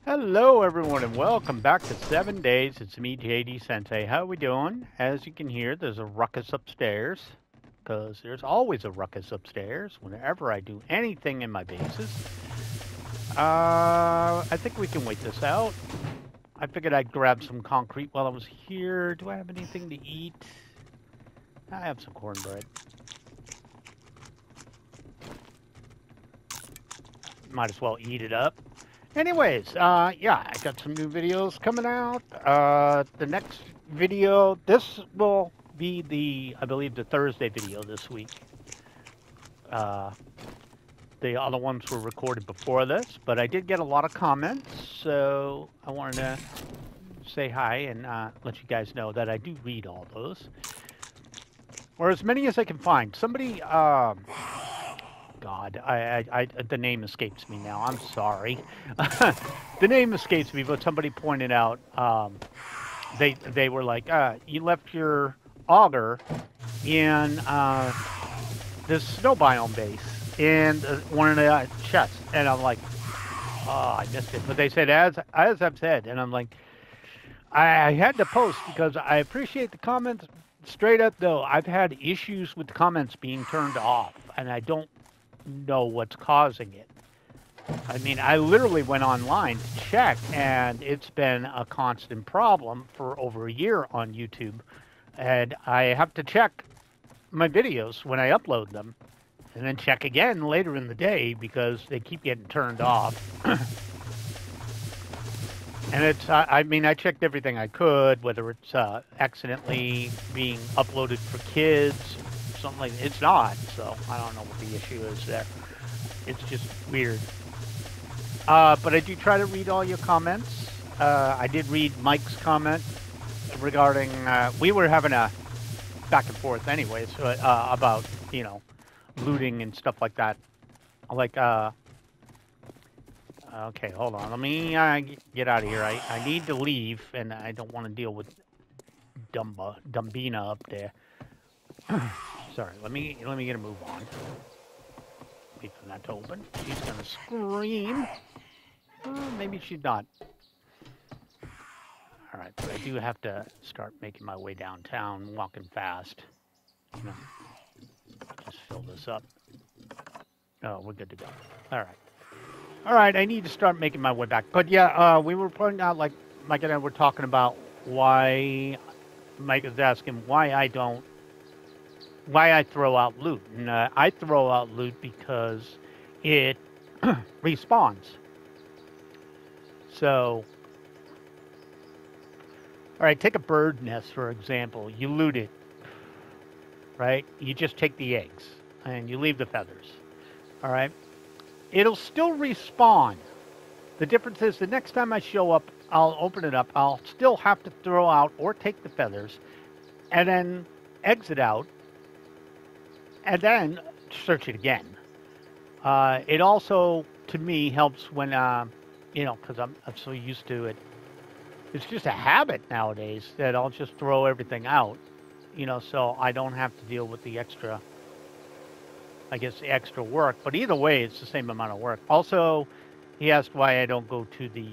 Hello, everyone, and welcome back to 7 Days. It's me, JD Sensei. How we doing? As you can hear, there's a ruckus upstairs, because there's always a ruckus upstairs whenever I do anything in my bases. I think we can wait this out. I figured I'd grab some concrete while I was here. Do I have anything to eat? I have some cornbread. Might as well eat it up. Anyways, yeah, I got some new videos coming out. The next video, this will be I believe, the Thursday video this week. Uh, the other ones were recorded before this, but I did get a lot of comments, so I wanted to say hi and let you guys know that I do read all those, or as many as I can find. Somebody, God, the name escapes me now. I'm sorry. The name escapes me, but somebody pointed out they were like, you left your auger in this snow biome base in one of the chests, and I'm like, oh, I missed it. But they said as I've said, and I'm like, I had to post because I appreciate the comments. Straight up though, I've had issues with the comments being turned off, and I don't know what's causing it. I mean, I literally went online to check, and it's been a constant problem for over a year on YouTube. And I have to check my videos when I upload them, and then check again later in the day because they keep getting turned off. And it's, I mean, I checked everything I could, whether it's accidentally being uploaded for kids, something like that. It's not, so I don't know what the issue is there. It's just weird. But I do try to read all your comments. I did read Mike's comment regarding, we were having a back and forth anyways, about, you know, looting and stuff like that. Like, okay, hold on. Let me get out of here. I need to leave, and I don't want to deal with Dumbina up there. Sorry, let me get a move on. Wait for that to open. She's gonna scream. Maybe she's not. All right, but I do have to start making my way downtown, walking fast. You know, just fill this up. Oh, we're good to go. All right. All right, I need to start making my way back. But yeah, we were pointing out, like Mike and I were talking about why Mike is asking why I throw out loot. And I throw out loot because it respawns. So, all right, take a bird nest, for example. You loot it, right? You just take the eggs and you leave the feathers, all right? It'll still respawn. The difference is the next time I show up, I'll open it up. I'll still have to throw out or take the feathers and then exit out and then search it again. It also, to me, helps when, you know, because I'm so used to it. It's just a habit nowadays that I'll just throw everything out, you know, so I don't have to deal with the extra, I guess, the extra work. But either way, it's the same amount of work. Also, he asked why I don't go to the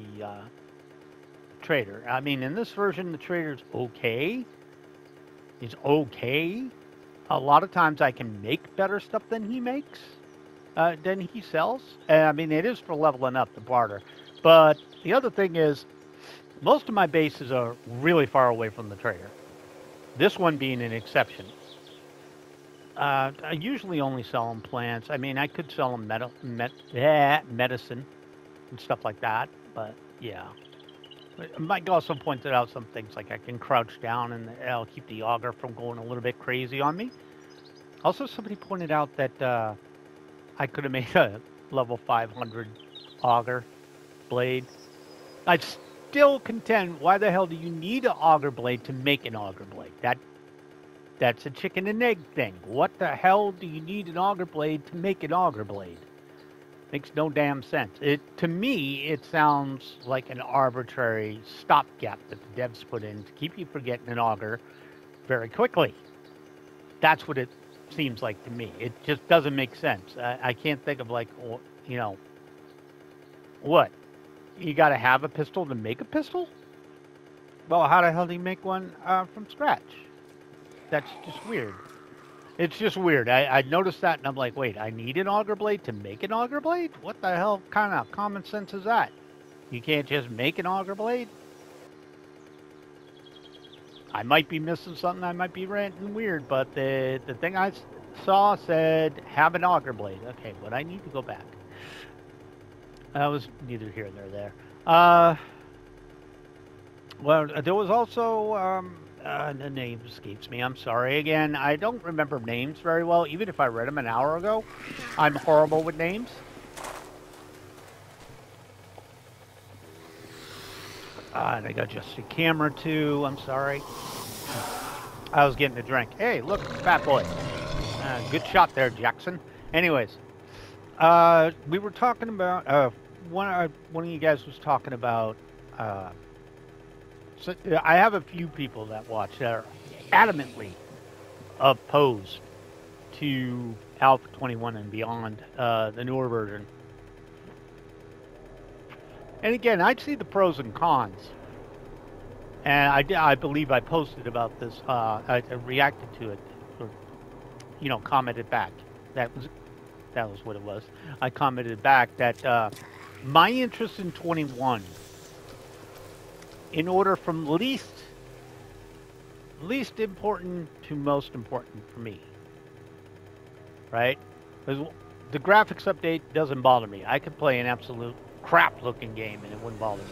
trader. I mean, in this version, the trader's okay. He's okay. A lot of times I can make better stuff than he makes, than he sells. And I mean, it is for leveling up the barter. But the other thing is, most of my bases are really far away from the trader. This one being an exception. I usually only sell them plants. I mean, I could sell them medicine and stuff like that, but yeah. Mike also pointed out some things like I can crouch down and I'll keep the auger from going a little bit crazy on me. Also, somebody pointed out that I could have made a level 500 auger blade. I'd still contend, why the hell do you need an auger blade to make an auger blade? That's a chicken and egg thing. What the hell do you need an auger blade to make an auger blade? Makes no damn sense. To me, it sounds like an arbitrary stopgap that the devs put in to keep you from getting an auger very quickly. That's what it seems like to me. It just doesn't make sense. I can't think of, like, you know, what? you got to have a pistol to make a pistol? Well, how the hell do you make one from scratch? That's just weird. It's just weird. I noticed that and I'm like, wait, I need an auger blade to make an auger blade? What the hell kind of common sense is that? You can't just make an auger blade? I might be missing something. I might be ranting weird, but the thing I saw said have an auger blade. Okay, but I need to go back. That was neither here nor there. Well, there was also the name escapes me. I'm sorry again. I don't remember names very well, even if I read them an hour ago. I'm horrible with names. And I got just the camera too. I'm sorry. I was getting a drink. Hey, look, fat boy. Good shot there, Jackson. Anyways, we were talking about one of you guys was talking about. So I have a few people that watch that are adamantly opposed to Alpha 21 and beyond, the newer version. And again, I'd see the pros and cons. And I believe I posted about this. I reacted to it, or, commented back. That was what it was. I commented back that my interest in 21, in order from least important to most important for me, right? Because the graphics update doesn't bother me. I could play an absolute crap-looking game and it wouldn't bother me,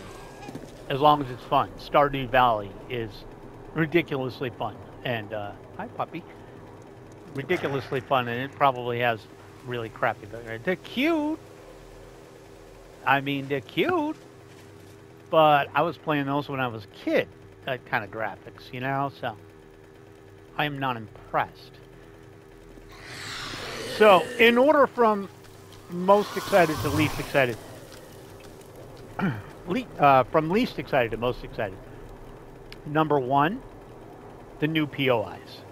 as long as it's fun. Stardew Valley is ridiculously fun, and hi puppy, ridiculously fun, and it probably has really crappy. They're cute. I mean, they're cute. But I was playing those when I was a kid, that kind of graphics, so I am not impressed. So, in order from most excited to least excited, from least excited to most excited, number one, the new POIs.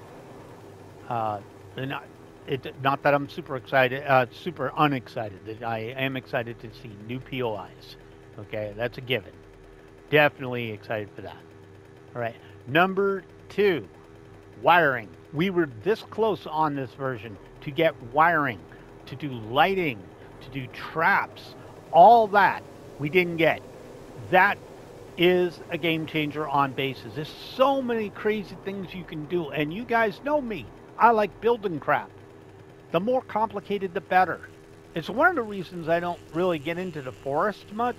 Not that I'm super excited, super unexcited. I am excited to see new POIs. Okay, that's a given. Definitely excited for that. All right. Number two, wiring. We were this close on this version to get wiring, to do lighting, to do traps, all that we didn't get. That is a game changer on bases. There's so many crazy things you can do, and you guys know me. I like building crap. The more complicated, the better. It's one of the reasons I don't really get into the forest much,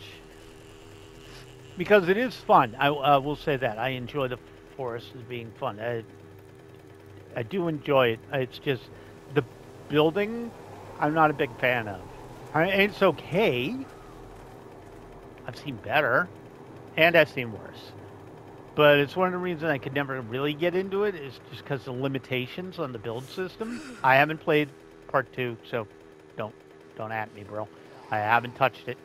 because it is fun. I will say that. I enjoy the forest as being fun. I do enjoy it. It's just the building I'm not a big fan of. It's okay. I've seen better, and I've seen worse. But it's one of the reasons I could never really get into it is just because of the limitations on the build system. I haven't played part 2, so don't at me, bro. I haven't touched it.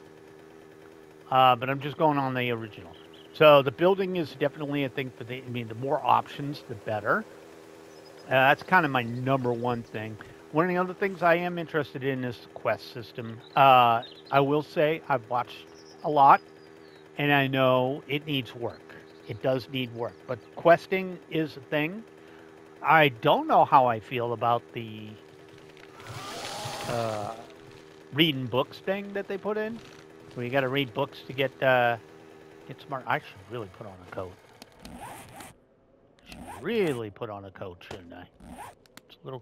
But I'm just going on the original. So the building is definitely a thing for the more options, the better. That's kind of my number one thing. One of the other things I am interested in is the quest system. I will say I've watched a lot, and I know it needs work. It does need work, but questing is a thing. I don't know how I feel about the reading books thing that they put in. Where you got to read books to get smart. I should really put on a coat. Really put on a coat, shouldn't I? It's a little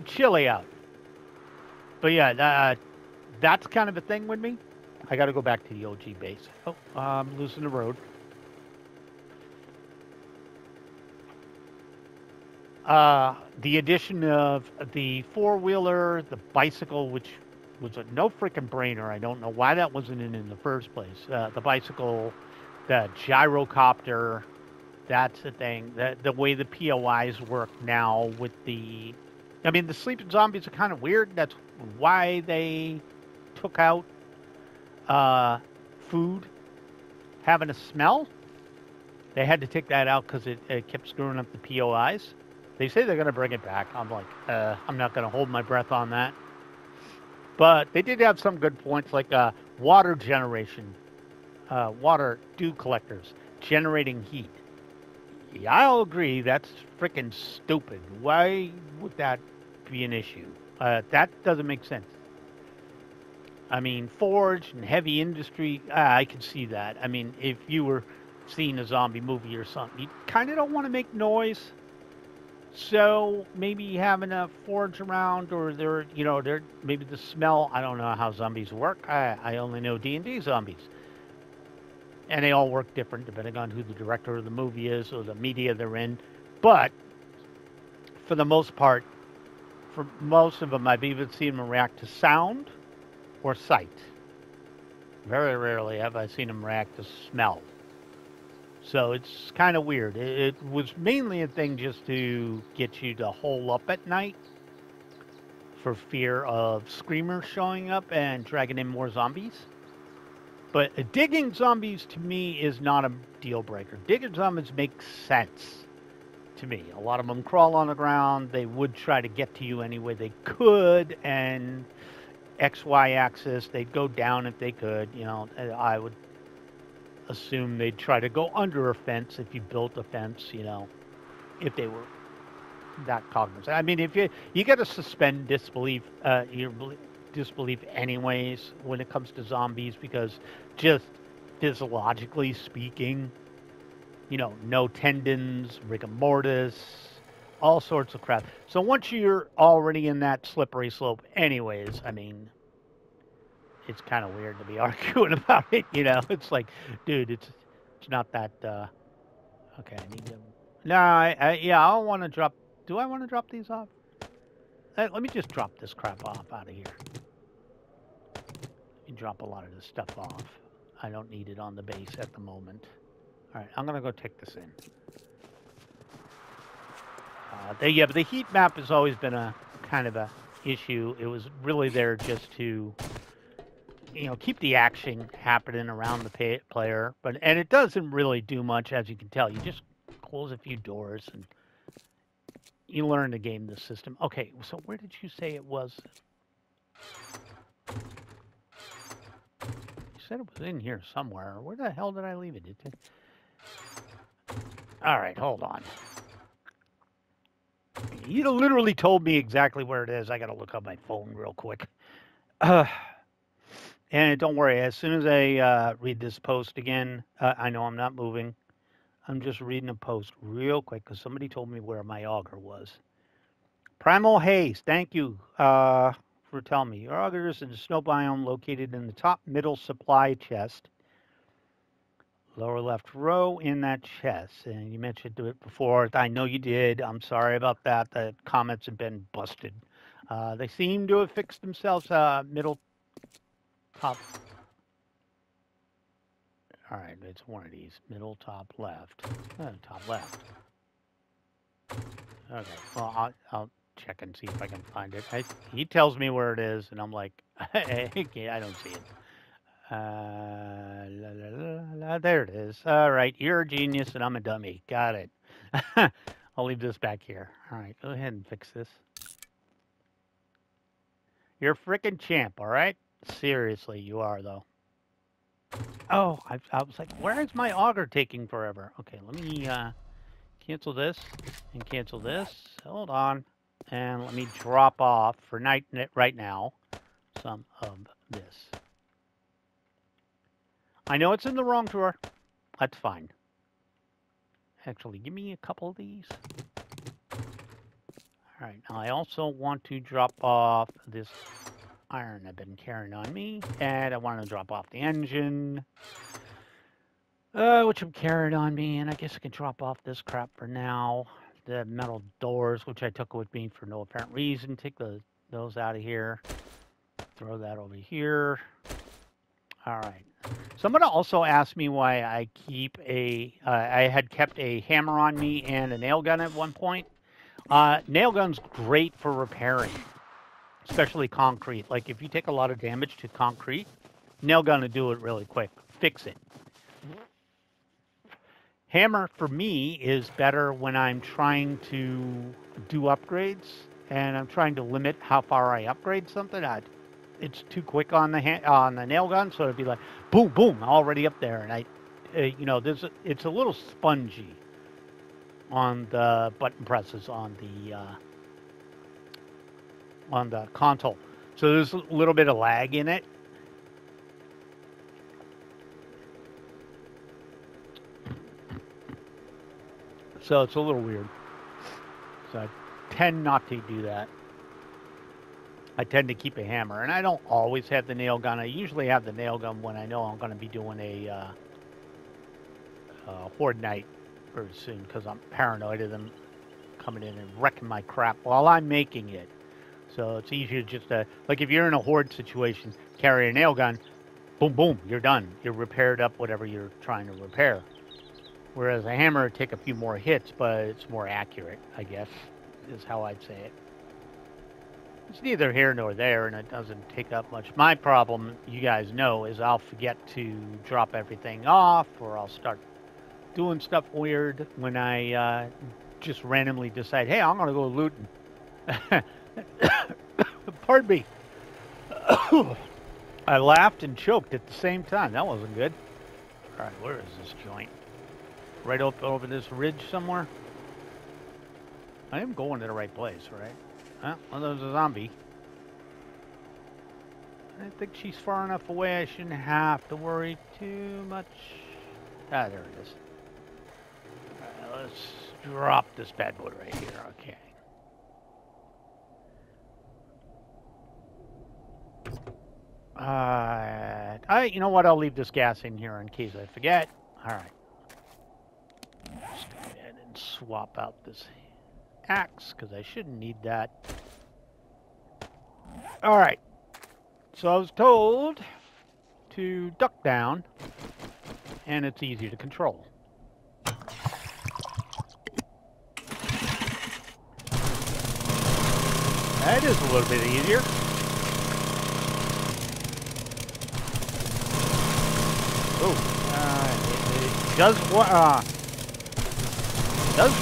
chilly out. But yeah, that's kind of a thing with me. I got to go back to the OG base. Oh, I'm losing the road. The addition of the four-wheeler, the bicycle, which was a no freaking brainer. I don't know why that wasn't in the first place. The bicycle, the gyrocopter, that's the thing. The way the POIs work now with the sleeping zombies are kind of weird. That's why they took out food having a smell. They had to take that out because it kept screwing up the POIs. They say they're going to bring it back. I'm like, I'm not going to hold my breath on that. But they did have some good points, like water generation. water dew collectors generating heat. Yeah, I'll agree that's freaking stupid. Why would that be an issue? That doesn't make sense. I mean, forge and heavy industry, I can see that. I mean, if you were seeing a zombie movie or something, you kind of don't want to make noise. So maybe having a forge around, or there maybe the smell. I don't know how zombies work. I only know D&D zombies, and they all work different depending on who the director of the movie is or the media they're in. But for the most part, for most of them, I've even seen them react to sound or sight. Very rarely have I seen them react to smell. So it's kind of weird. It was mainly a thing just to get you to hole up at night for fear of screamers showing up and dragging in more zombies. But digging zombies to me is not a deal breaker. Digging zombies makes sense to me. A lot of them crawl on the ground. They would try to get to you any way they could, and XY axis, they'd go down if they could. I would assume they'd try to go under a fence if you built a fence, if they were that cognizant. I mean, if you got to suspend disbelief, your disbelief anyways when it comes to zombies, because just physiologically speaking, no tendons, rigor mortis, all sorts of crap. So once you're already in that slippery slope anyways, I mean, it's kind of weird to be arguing about it, It's like, dude, it's not that. Okay, I need to. No, yeah, I don't want to drop. Do I want to drop these off? Let me just drop this crap off out of here. You drop a lot of this stuff off. I don't need it on the base at the moment. All right, I'm gonna go take this in. Yeah, but the heat map has always been a kind of a issue. It was really there just to, keep the action happening around the player. And it doesn't really do much, as you can tell. You just close a few doors and you learn to game the system. Okay, so where did you say it was? You said it was in here somewhere. Where the hell did I leave it? All right, hold on. You literally told me exactly where it is. I got to look up my phone real quick. And don't worry, as soon as I read this post again, I know I'm not moving. I'm just reading a post real quick because somebody told me where my auger was. Primal Haze, thank you for telling me. Your auger is in the snow biome located in the top middle supply chest. Lower left row in that chest. And you mentioned it before. I know you did. I'm sorry about that. The comments have been busted. They seem to have fixed themselves. Middle top. All right, it's one of these. Middle top left. Top left. Okay, well, I'll check and see if I can find it. He tells me where it is, and I'm like, I don't see it. There it is. All right, you're a genius, and I'm a dummy. Got it. I'll leave this back here. All right, go ahead and fix this. You're a freaking champ, all right? Seriously, you are, though. Oh, I was like, where is my auger taking forever? Okay, let me cancel this and cancel this. Hold on. And let me drop off for right now some of this. I know it's in the wrong drawer. That's fine. Actually, give me a couple of these. All right, now I also want to drop off this iron I've been carrying on me, and I want to drop off the engine, which I'm carrying on me, and I guess I can drop off this crap for now. The metal doors, which I took with me for no apparent reason. Take those out of here. Throw that over here. All right. Someone also asked me why I keep I had kept a hammer on me and a nail gun at one point. Nail gun's great for repairing, especially concrete. Like if you take a lot of damage to concrete, nail gun will do it really quick. Fix it. Hammer for me is better when I'm trying to do upgrades and I'm trying to limit how far I upgrade something. it's too quick on the nail gun, so it'd be like boom, boom, already up there, and you know, it's a little spongy on the button presses on the console, so there's a little bit of lag in it. So it's a little weird. So I tend not to do that. I tend to keep a hammer, and I don't always have the nail gun. I usually have the nail gun when I know I'm going to be doing a horde night very soon, because I'm paranoid of them coming in and wrecking my crap while I'm making it. So it's easier just to, like, if you're in a horde situation, carry a nail gun, boom, boom, you're done. You're repaired up whatever you're trying to repair. Whereas a hammer would take a few more hits, but it's more accurate, I guess, is how I'd say it. It's neither here nor there, and it doesn't take up much. My problem, you guys know, is I'll forget to drop everything off, or I'll start doing stuff weird when I just randomly decide, hey, I'm going to go looting. Pardon me. I laughed and choked at the same time. That wasn't good. All right, where is this joint? Right up over this ridge somewhere? I am going to the right place, right? Huh? Well, there's a zombie. I think she's far enough away I shouldn't have to worry too much. Ah, there it is. All right, let's drop this bad boy right here. Okay. You know what? I'll leave this gas in here in case I forget. All right. Let's go ahead and swap out this axe, because I shouldn't need that. All right. So I was told to duck down, and it's easy to control. That is a little bit easier. Oh, it does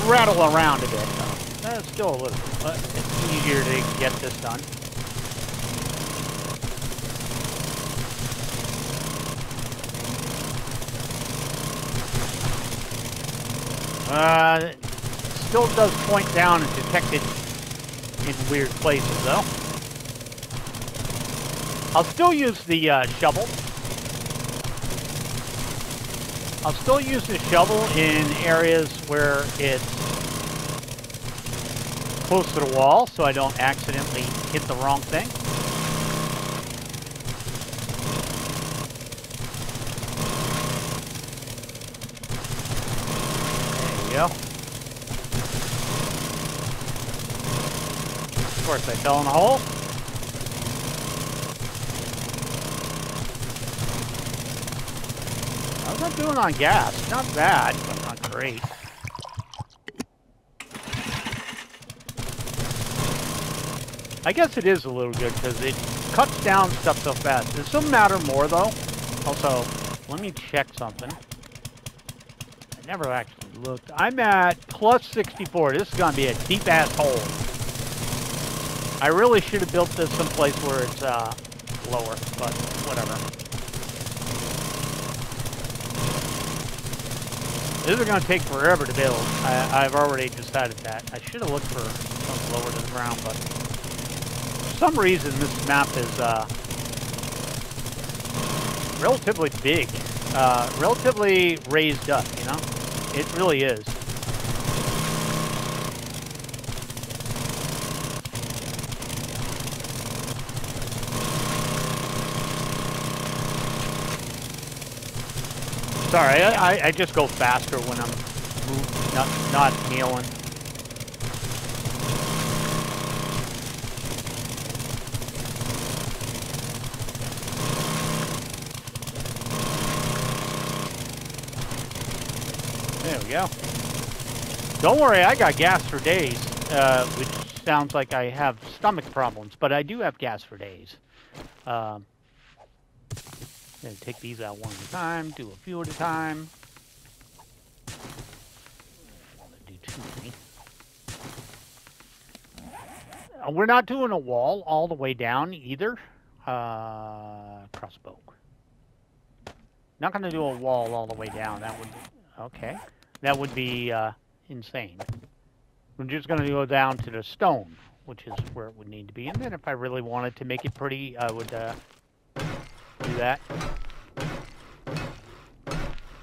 rattle around a bit, though. Still a little bit, but it's easier to get this done. Still does point down and detect it in weird places, though. I'll still use the shovel. I'll still use the shovel in areas where it's close to the wall, so I don't accidentally hit the wrong thing. There you go. Of course, I fell in a hole. How's that doing on gas? Not bad, but not great. I guess it is a little good because it cuts down stuff so fast. Does some matter more, though? Also, let me check something. I never actually looked. I'm at plus 64. This is going to be a deep-ass hole. I really should have built this someplace where it's lower, but whatever. This is going to take forever to build. I've already decided that. I should have looked for something lower to the ground, but for some reason this map is relatively big, relatively raised up, you know? It really is. Sorry, I just go faster when I'm not kneeling. There we go. Don't worry, I got gas for days, which sounds like I have stomach problems, but I do have gas for days. Gonna take these out one at a time, do a few at a time. Do too many. We're not doing a wall all the way down either. Crossbow. Not going to do a wall all the way down. That would... Okay. That would be insane. We're just going to go down to the stone, which is where it would need to be. And then if I really wanted to make it pretty, I would do that.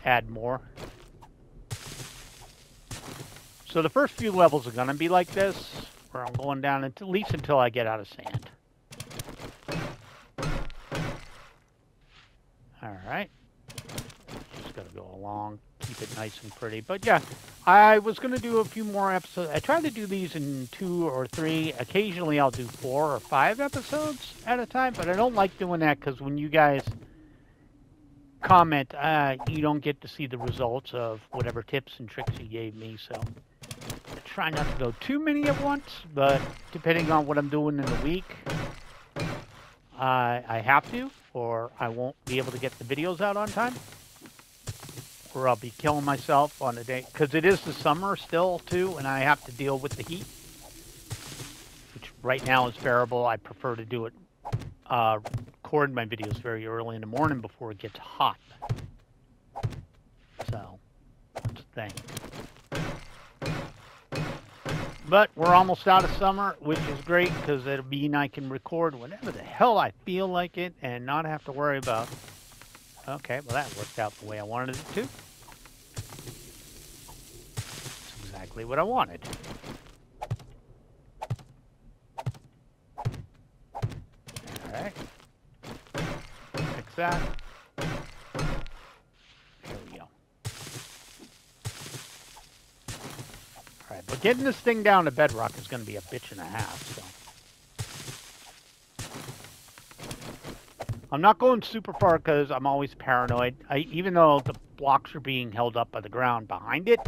Add more. So the first few levels are going to be like this, where I'm going down at least until I get out of sand. All right. Just got to go along, keep it nice and pretty. But yeah, I was going to do a few more episodes. I try to do these in 2 or 3. Occasionally I'll do 4 or 5 episodes at a time, but I don't like doing that because when you guys comment, you don't get to see the results of whatever tips and tricks you gave me. So I try not to go too many at once, but depending on what I'm doing in the week, I have to, or I won't be able to get the videos out on time, or I'll be killing myself on a day, because it is the summer still too, and I have to deal with the heat, which right now is bearable. I prefer to do it, record my videos very early in the morning before it gets hot. So, that's the thing. But we're almost out of summer, which is great because it'll mean I can record whenever the hell I feel like it and not have to worry about... Okay, well that worked out the way I wanted it to. That's exactly what I wanted. Alright. Fix that. There we go. Alright, but getting this thing down to bedrock is going to be a bitch and a half, so... I'm not going super far because I'm always paranoid. Even though the blocks are being held up by the ground behind it,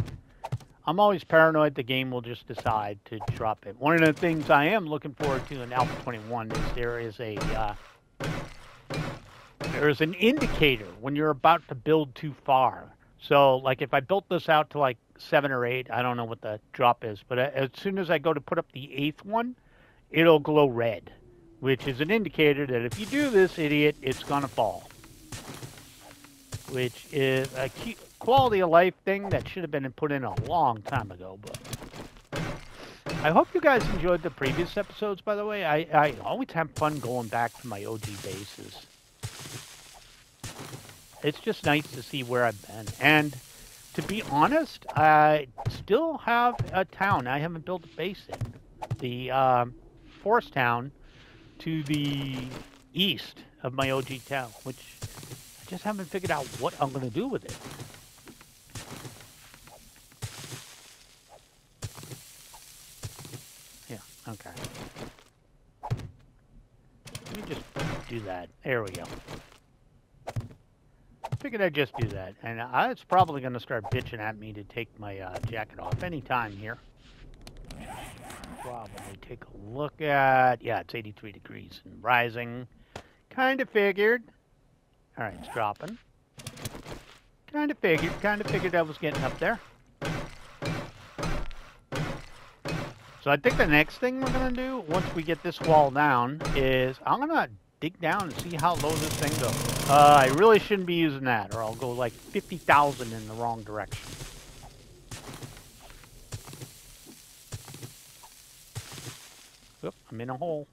I'm always paranoid the game will just decide to drop it. One of the things I am looking forward to in Alpha 21 is there is an indicator when you're about to build too far. So, like, if I built this out to like 7 or 8, I don't know what the drop is, but as soon as I go to put up the 8th one, it'll glow red, which is an indicator that if you do this, idiot, it's gonna fall. Which is a quality of life thing that should have been put in a long time ago. But I hope you guys enjoyed the previous episodes, by the way. I always have fun going back to my OG bases. It's just nice to see where I've been. And to be honest, I still have a town I haven't built a base in. The forest town to the east of my OG town, which I just haven't figured out what I'm going to do with it. Yeah, okay. Let me just do that. There we go. I figured I'd just do that. And it's probably going to start bitching at me to take my jacket off any time here. Probably take a look at... Yeah, it's 83 degrees and rising. Kind of figured. All right, it's dropping. Kind of figured I was getting up there. So I think the next thing we're going to do, once we get this wall down, is I'm going to dig down and see how low this thing goes. I really shouldn't be using that, or I'll go like 50,000 in the wrong direction. Oop, I'm in a hole.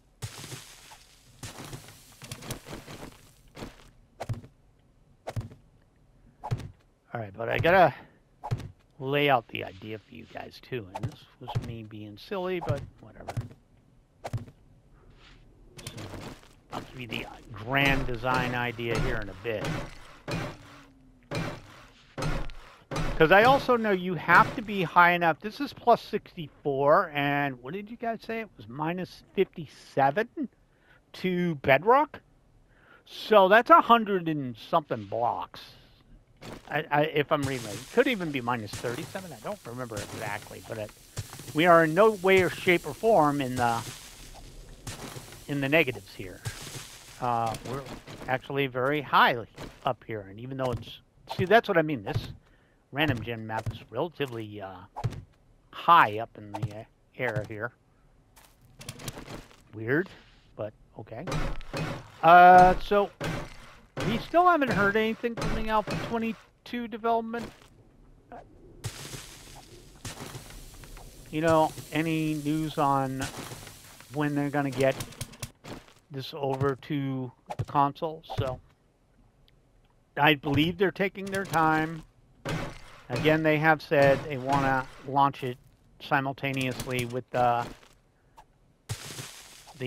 Alright, but I gotta lay out the idea for you guys too. And this was me being silly, but whatever. So, I'll give you the grand design idea here in a bit. Because I also know you have to be high enough. This is plus 64, and what did you guys say? It was minus 57 to bedrock? So that's 100 and something blocks. If I'm reading right. It could even be minus 37. I don't remember exactly, but we are in no way or shape or form in the negatives here. We're actually very high up here, and even though it's... See, that's what I mean. This random gen map is relatively high up in the air here. Weird, but okay. So we still haven't heard anything from the Alpha 22 development. You know, any news on when they're going to get this over to the console? So I believe they're taking their time. Again, they have said they want to launch it simultaneously with the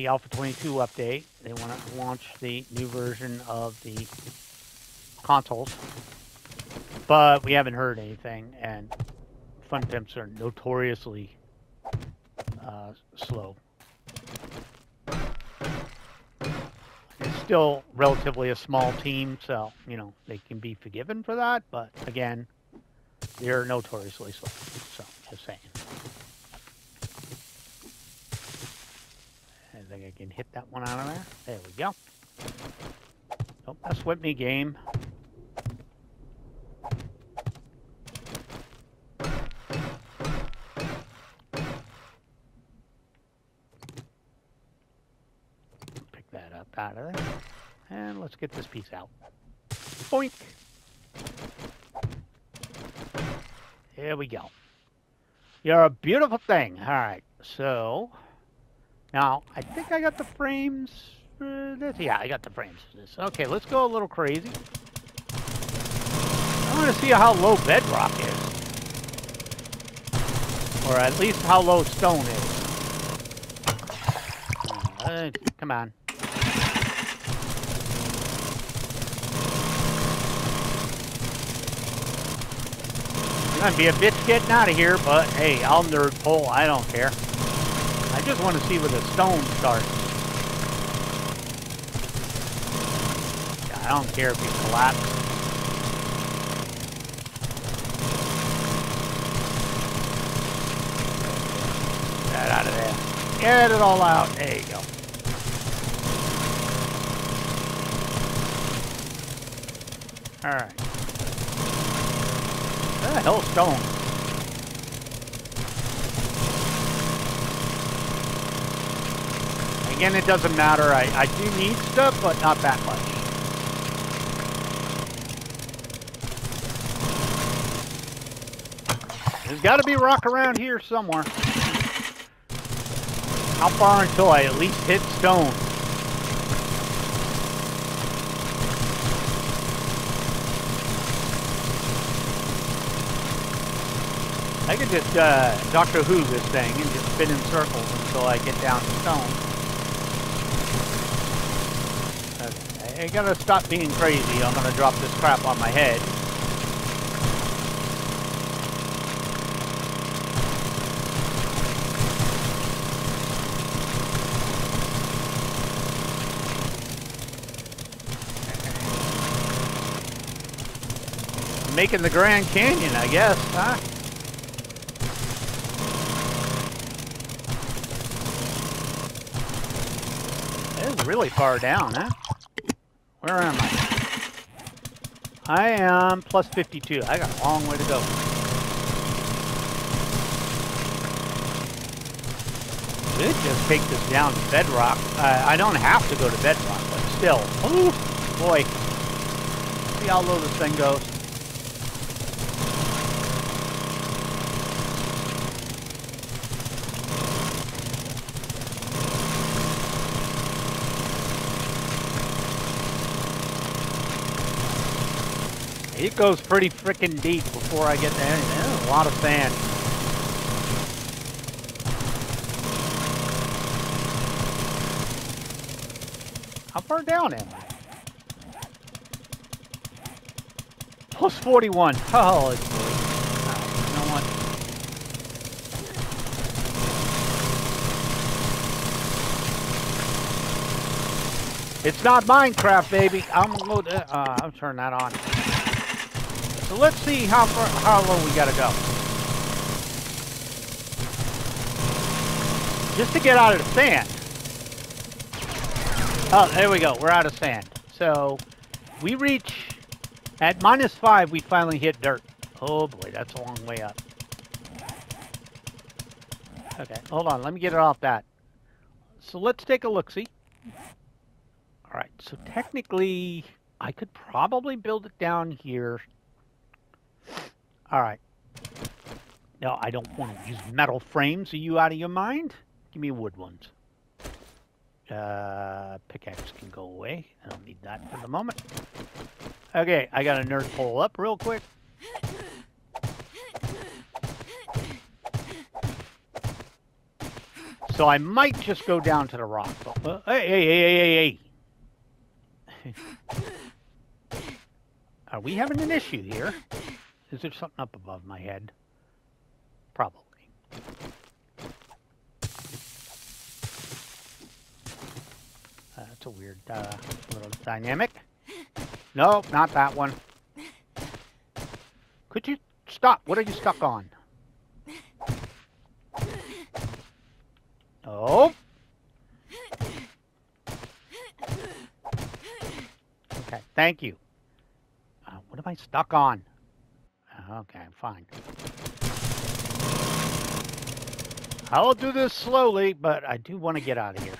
Alpha 22 update. They want to launch the new version of the consoles. But we haven't heard anything, and fun temps are notoriously slow. It's still relatively a small team, so, you know, they can be forgiven for that, but again, they're notoriously slow, so just saying. I think I can hit that one out of there. There we go. Don't mess with me, game. Pick that up out of there. And let's get this piece out. Boink. There we go. You're a beautiful thing. All right, so now I think I got the frames for this. Yeah, I got the frames for this. Okay, let's go a little crazy. I want to see how low bedrock is. Or at least how low stone is. Come on. I'm gonna be a bitch getting out of here, but hey, I'll nerd pull. I don't care. I just want to see where the stone starts. Yeah, I don't care if you collapse. Get that out of there. Get it all out. There you go. All right. Where the hell's stone? Again, it doesn't matter. I do need stuff, but not that much. There's got to be rock around here somewhere. How far until I at least hit stone? I could just Doctor Who this thing and just spin in circles until I get down to stone. Okay. I gotta stop being crazy. I'm gonna drop this crap on my head. I'm making the Grand Canyon, I guess, huh? Really far down, huh? Where am I? I am plus 52. I got a long way to go. Could just take this down to bedrock. I don't have to go to bedrock, but still. Ooh, boy. See how low this thing goes. It goes pretty freaking deep before I get there. There's a lot of sand. How far down am I? Plus 41. Oh, it's boy. You know what? It's not Minecraft, baby. I'll turn that on. So let's see how low we gotta go. Just to get out of the sand. Oh, there we go. We're out of sand. So we reach at -5. We finally hit dirt. Oh boy, that's a long way up. Okay, hold on. Let me get it off that. So let's take a look-see. All right, so technically, I could probably build it down here. All right. No, I don't want to use metal frames. Are you out of your mind? Give me wood ones. Pickaxe can go away. I don't need that for the moment. Okay, I got a nerd pole up real quick. So I might just go down to the rock. Hey. Are we having an issue here? Is there something up above my head? Probably. That's a weird little dynamic. No, not that one. Could you stop? What are you stuck on? Oh. Okay, thank you. What am I stuck on? Okay, fine. I'll do this slowly, but I do want to get out of here.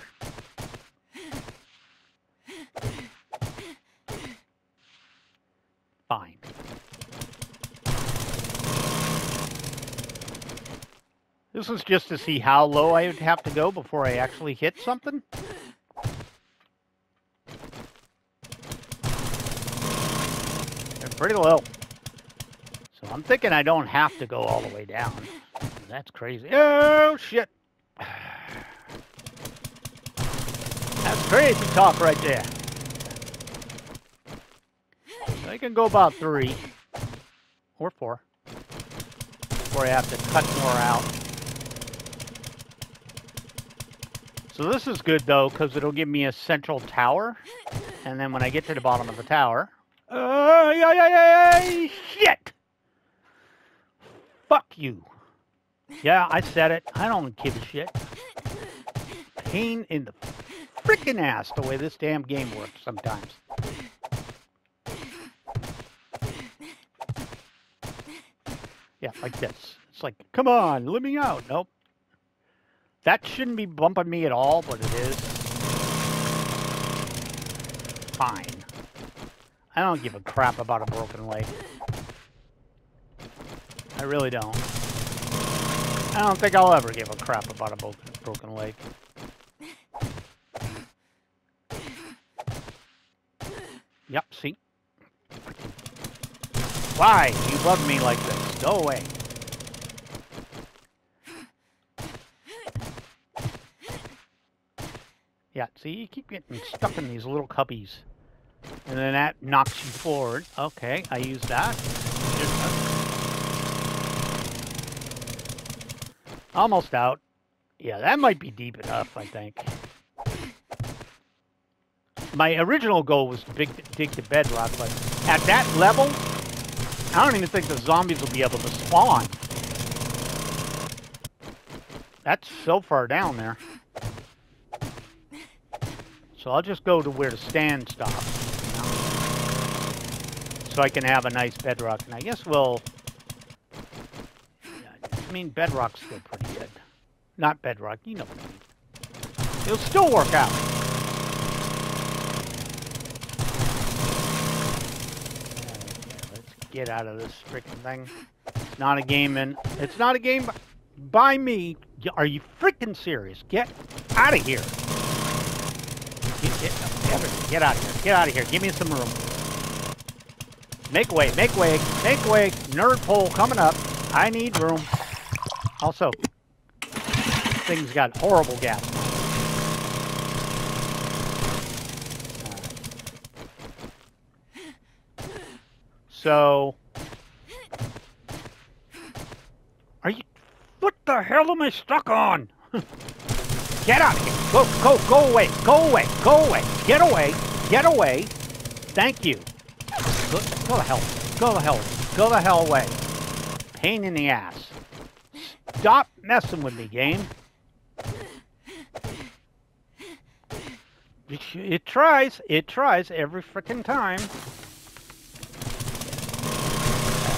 Fine. This is just to see how low I would have to go before I actually hit something. They're pretty low. So I'm thinking I don't have to go all the way down. That's crazy. Oh, shit. That's crazy talk right there. I can go about 3 or 4 before I have to cut more out. So this is good, though, because it'll give me a central tower. And then when I get to the bottom of the tower... shit! Fuck you. Yeah, I said it. I don't give a shit. Pain in the freaking ass the way this damn game works sometimes. Yeah, like this. It's like, come on, let me out. Nope. That shouldn't be bumping me at all, but it is. Fine. I don't give a crap about a broken leg. I really don't. I don't think I'll ever give a crap about a broken leg. Yep, see? Why? You bug me like this. Go away. Yeah, see, you keep getting stuck in these little cubbies. And then that knocks you forward. Okay, I use that. Almost out. Yeah, that might be deep enough, I think. My original goal was to dig the bedrock, but at that level, I don't even think the zombies will be able to spawn. That's so far down there. So I'll just go to where the stand stops. You know? So I can have a nice bedrock. And I guess we'll... I mean, bedrock's still pretty good. Not bedrock, you know what I mean. It'll still work out. Let's get out of this freaking thing. It's not a game it's not a game by me. Are you freaking serious? Get out of here. Get out of here. Get out of here. Give me some room. Make way. Make way. Make way. Nerd pole coming up. I need room. Also, thing's got horrible gas. So, are you... What the hell am I stuck on? Get out of here. Go away. Go away. Go away. Get away. Get away. Thank you. Go the hell. Go the hell. Go the hell away. Pain in the ass. Stop messing with me, game. It tries. It tries every frickin' time.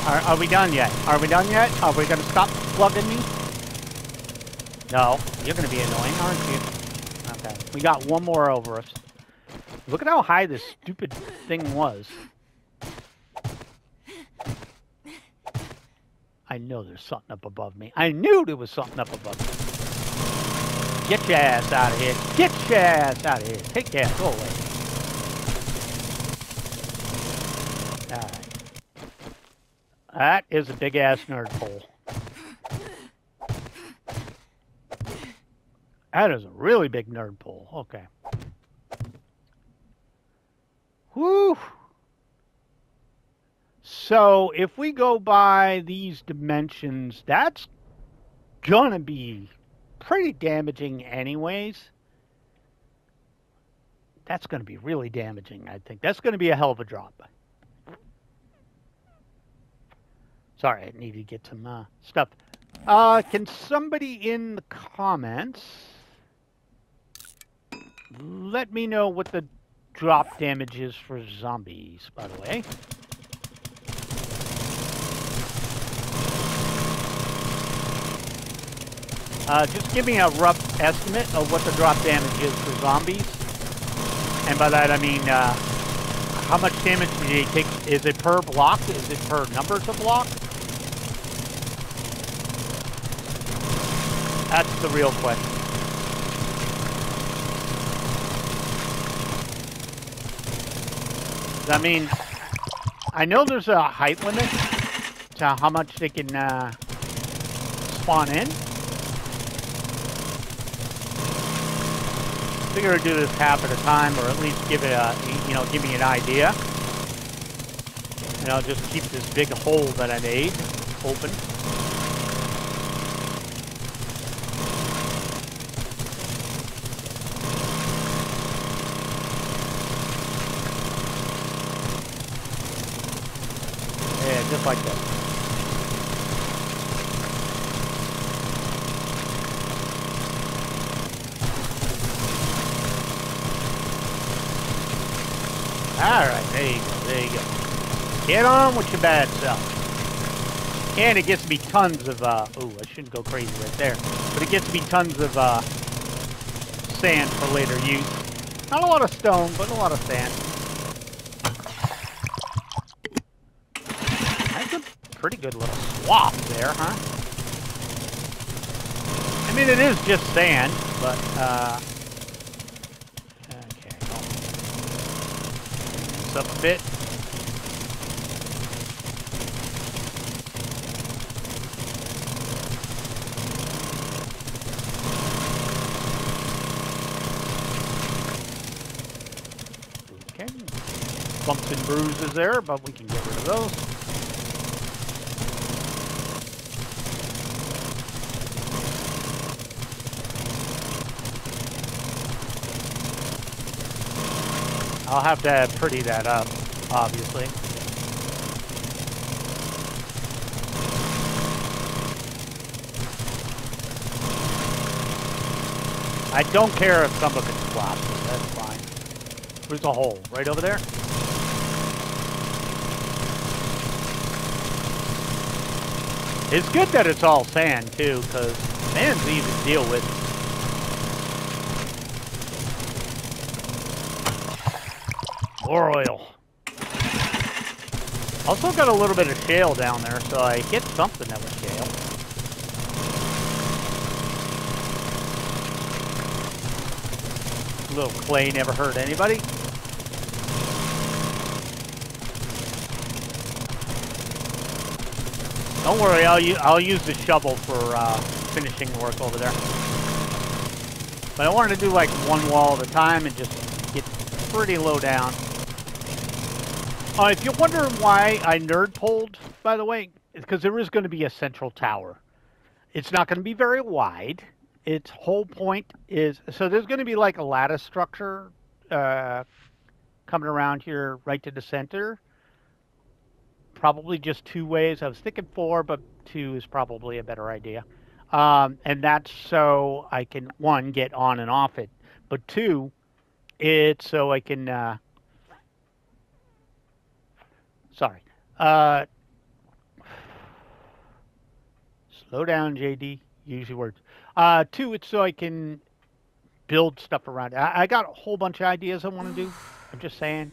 Are we done yet? Are we done yet? Are we going to stop plugging me? No. You're going to be annoying, aren't you? Okay. We got one more over us. Look at how high this stupid thing was. I know there's something up above me. I knew there was something up above me. Get your ass out of here. Get your ass out of here. Take your ass. Go away. All right. That is a big-ass nerd pole. That is a really big nerd pole. Okay. Whew. So if we go by these dimensions, that's gonna be pretty damaging anyways. That's gonna be really damaging, I think. That's gonna be a hell of a drop. Sorry, I need to get some stuff. Can somebody in the comments let me know what the drop damage is for zombies, by the way? Just give me a rough estimate of what the drop damage is for zombies. And by that I mean, how much damage do they take? Is it per block? Is it per numbers of blocks? That's the real question. I mean, I know there's a height limit to how much they can spawn in. I figure I'd do this half at a time, or at least give it a, give me an idea. And I'll just keep this big hole that I made open. Yeah, just like that. Alright, there you go, there you go. Get on with your bad self. And it gets me tons of, oh, I shouldn't go crazy right there. But it gets me tons of, sand for later use. Not a lot of stone, but a lot of sand. That's a pretty good little swamp there, huh? I mean, it is just sand, but, up a bit. Okay. Bumps and bruises there, but we can get rid of those. I'll have to pretty that up, obviously. I don't care if some of it's plastic, that's fine. There's a hole right over there. It's good that it's all sand too, because sand's easy to deal with. More oil. Also got a little bit of shale down there, so I get something that was shale. A little clay never hurt anybody. Don't worry, I'll use the shovel for finishing work over there. But I wanted to do like one wall at a time and just get pretty low down. If you're wondering why I nerd poled, by the way, it's because there is going to be a central tower. It's not going to be very wide. Its whole point is, so there's going to be like a lattice structure coming around here right to the center. Probably just 2 ways. I was thinking 4, but 2 is probably a better idea. And that's so I can, 1, get on and off it, but 2, it's so I can... Sorry. Slow down, JD. Use your words. 2, it's so I can build stuff around it. I got a whole bunch of ideas I want to do. I'm just saying.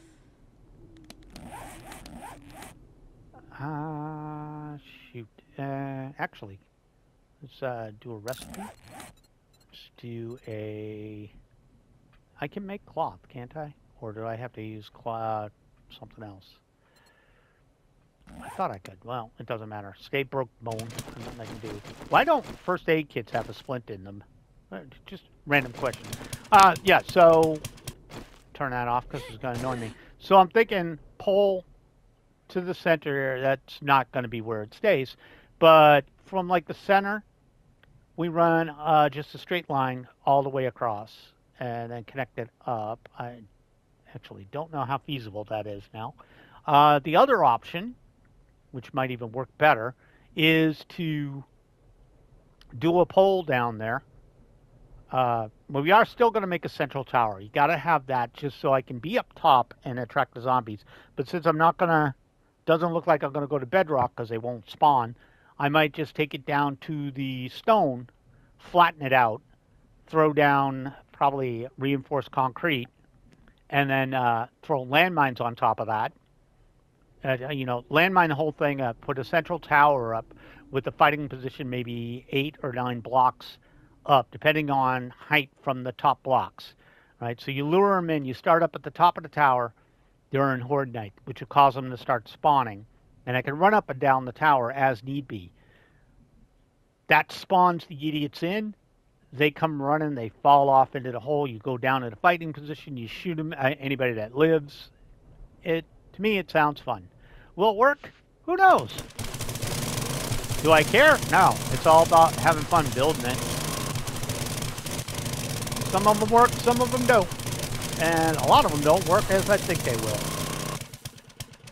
Shoot. Actually, let's do a recipe. Let's do a... I can make cloth, can't I? Or do I have to use something else? I thought I could. Well, it doesn't matter. Skate broke bone. Nothing I can do. Why don't first aid kits have a splint in them? Just random question. Yeah, so... Turn that off because it's going to annoy me. So I'm thinking pole to the center here. That's not going to be where it stays. But from like the center, we run just a straight line all the way across and then connect it up. I actually don't know how feasible that is now. The other option, which might even work better, is to do a pole down there. We are still going to make a central tower. You got to have that just so I can be up top and attract the zombies. But since I'm not going to, doesn't look like I'm going to go to bedrock because they won't spawn, I might just take it down to the stone, flatten it out, throw down probably reinforced concrete, and then throw landmines on top of that. Landmine the whole thing, put a central tower up with the fighting position maybe 8 or 9 blocks up, depending on height from the top blocks, right? So you lure them in, you start up at the top of the tower during Horde Night, which will cause them to start spawning, and I can run up and down the tower as need be. That spawns the idiots in, they come running, they fall off into the hole, you go down in a fighting position, you shoot them, anybody that lives. To me, it sounds fun. Will it work? Who knows? Do I care? No. It's all about having fun building it. Some of them work, some of them don't. And a lot of them don't work as I think they will.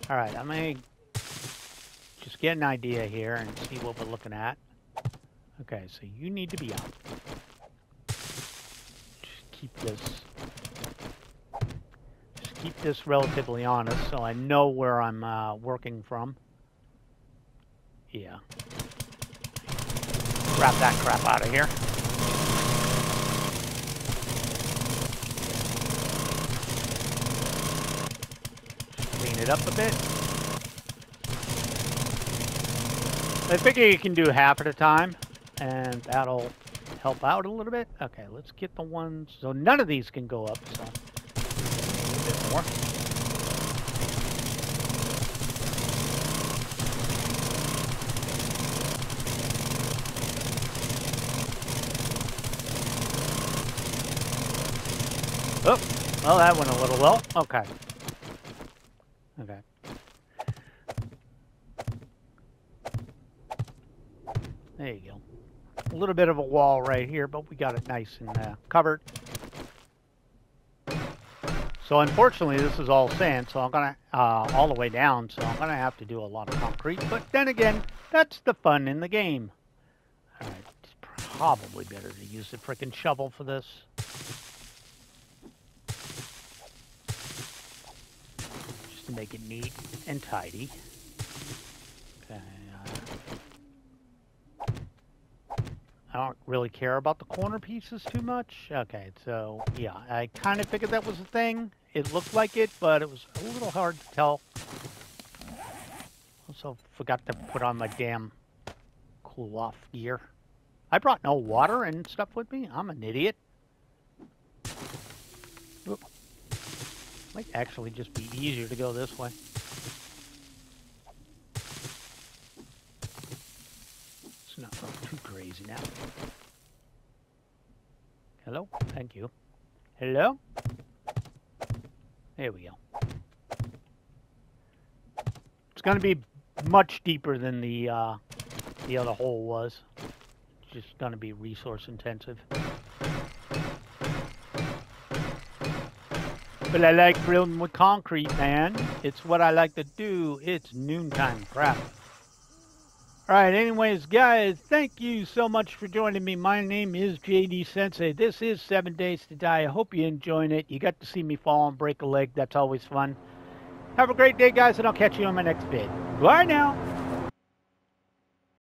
Alright, I'm going to just get an idea here and see what we're looking at. Okay, so you need to be out. Just keep this relatively honest so I know where I'm working from. Yeah. Grab that crap out of here. Clean it up a bit. I figure you can do half at a time, and that'll help out a little bit. Okay, let's get the ones... So none of these can go up, so... A bit more. Oh, well, that went a little well. Okay. Okay. There you go. A little bit of a wall right here, but we got it nice and covered. So unfortunately, this is all sand, so I'm gonna all the way down. So I'm gonna have to do a lot of concrete. But then again, that's the fun in the game. All right, it's probably better to use the frickin' shovel for this. Just to make it neat and tidy. Okay. I don't really care about the corner pieces too much. Okay, so yeah, I kind of figured that was a thing. It looked like it, but it was a little hard to tell. Also forgot to put on my damn cool off gear. I brought no water and stuff with me. I'm an idiot. Oop. Might actually just be easier to go this way. Not too crazy now. Hello? Thank you. Hello? There we go. It's going to be much deeper than the other hole was. It's just going to be resource intensive. But I like building with concrete, man. It's what I like to do. It's noontime crap. Alright, anyways, guys, thank you so much for joining me. My name is JD Sensei. This is 7 Days to Die. I hope you're enjoying it. You got to see me fall and break a leg. That's always fun. Have a great day, guys, and I'll catch you on my next vid. Bye now.